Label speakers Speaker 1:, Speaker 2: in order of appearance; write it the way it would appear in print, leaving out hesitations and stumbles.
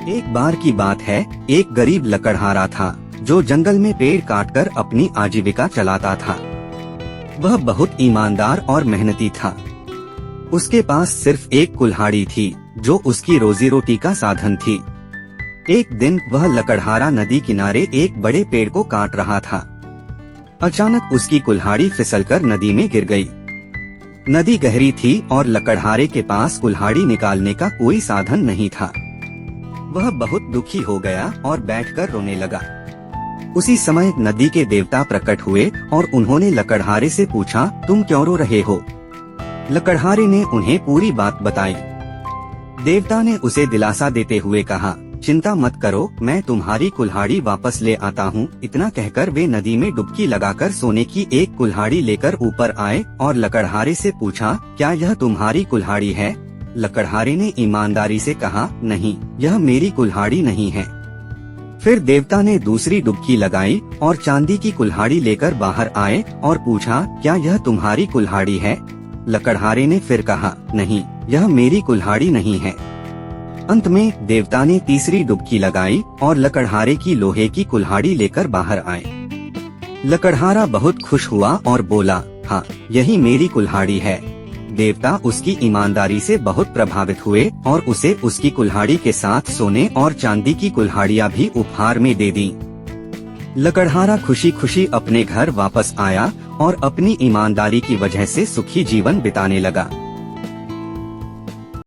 Speaker 1: एक बार की बात है, एक गरीब लकड़हारा था जो जंगल में पेड़ काटकर अपनी आजीविका चलाता था। वह बहुत ईमानदार और मेहनती था। उसके पास सिर्फ एक कुल्हाड़ी थी जो उसकी रोजी रोटी का साधन थी। एक दिन वह लकड़हारा नदी किनारे एक बड़े पेड़ को काट रहा था। अचानक उसकी कुल्हाड़ी फिसलकर नदी में गिर गई। नदी गहरी थी और लकड़हारे के पास कुल्हाड़ी निकालने का कोई साधन नहीं था। वह बहुत दुखी हो गया और बैठकर रोने लगा। उसी समय नदी के देवता प्रकट हुए और उन्होंने लकड़हारे से पूछा, तुम क्यों रो रहे हो? लकड़हारे ने उन्हें पूरी बात बताई। देवता ने उसे दिलासा देते हुए कहा, चिंता मत करो, मैं तुम्हारी कुल्हाड़ी वापस ले आता हूँ। इतना कहकर वे नदी में डुबकी लगाकर सोने की एक कुल्हाड़ी लेकर ऊपर आए और लकड़हारे से पूछा, क्या यह तुम्हारी कुल्हाड़ी है? लकड़हारे ने ईमानदारी से कहा, नहीं, यह मेरी कुल्हाड़ी नहीं है। फिर देवता ने दूसरी डुबकी लगाई और चांदी की कुल्हाड़ी लेकर बाहर आए और पूछा, क्या यह तुम्हारी कुल्हाड़ी है? लकड़हारे ने फिर कहा, नहीं, यह मेरी कुल्हाड़ी नहीं है। अंत में देवता ने तीसरी डुबकी लगाई और लकड़हारे की लोहे की कुल्हाड़ी लेकर बाहर आए। लकड़हारा बहुत खुश हुआ और बोला, हाँ, यही मेरी कुल्हाड़ी है। देवता उसकी ईमानदारी से बहुत प्रभावित हुए और उसे उसकी कुल्हाड़ी के साथ सोने और चांदी की कुल्हाड़ियाँ भी उपहार में दे दी। लकड़हारा खुशी खुशी अपने घर वापस आया और अपनी ईमानदारी की वजह से सुखी जीवन बिताने लगा।